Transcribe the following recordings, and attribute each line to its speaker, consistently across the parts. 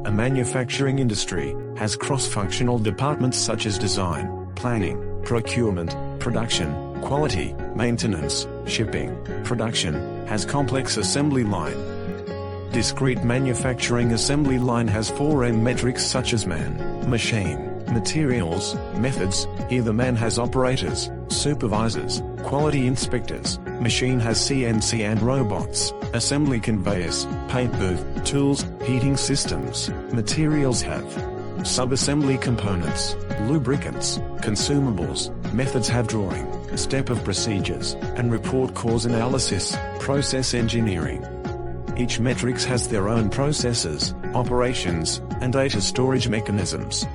Speaker 1: A manufacturing industry has cross-functional departments such as design, planning, procurement, production, quality, maintenance, shipping. Production has complex assembly line. Discrete manufacturing assembly line has 4M metrics such as man, machine, materials, methods. Here the man has operators, supervisors, quality inspectors. Machine has CNC and robots, assembly conveyors, paint booth, tools, heating systems. Materials have sub-assembly components, lubricants, consumables. Methods have drawing, step of procedures, and report cause analysis. Process engineering. Each metrics has their own processes, operations, and data storage mechanisms.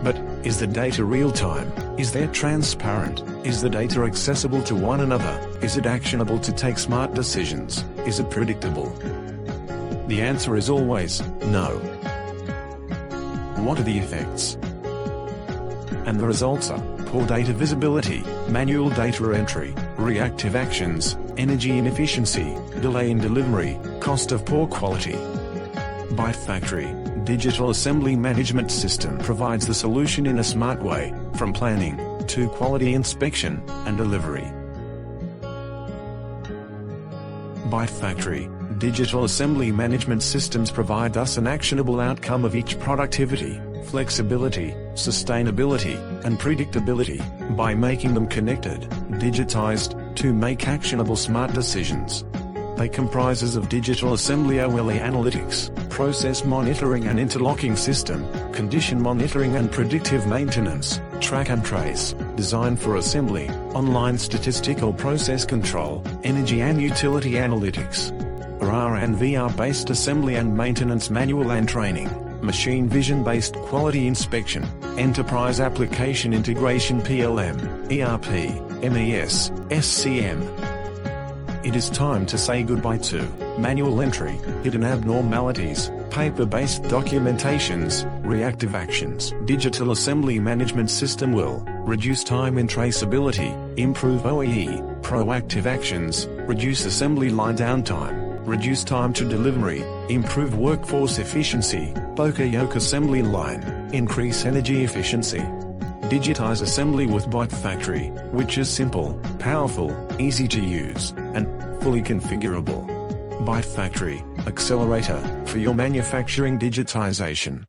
Speaker 1: But, is the data real-time? Is there transparent? Is the data accessible to one another? Is it actionable to take smart decisions? Is it predictable? The answer is always, no. What are the effects? And the results are, poor data visibility, manual data entry, reactive actions, energy inefficiency, delay in delivery, cost of poor quality. byteFACTORY Digital Assembly Management System provides the solution in a smart way, from planning to quality inspection and delivery. byteFACTORY Digital Assembly Management Systems provide us an actionable outcome of each productivity, flexibility, sustainability, and predictability, by making them connected, digitized, to make actionable smart decisions. They comprises of digital assembly OLE analytics, process monitoring and interlocking system, condition monitoring and predictive maintenance, track and trace, design for assembly, online statistical process control, energy and utility analytics, AR and VR-based assembly and maintenance manual and training, machine vision-based quality inspection, enterprise application integration PLM, ERP, MES, SCM. It is time to say goodbye to manual entry, hidden abnormalities, paper-based documentations, reactive actions. Digital Assembly Management System will reduce time in traceability, improve OEE, proactive actions, reduce assembly line downtime, reduce time to delivery, improve workforce efficiency, yoke assembly line, increase energy efficiency. Digitize assembly with byteFACTORY, which is simple, powerful, easy to use, and fully configurable. byteFACTORY, accelerator for your manufacturing digitization.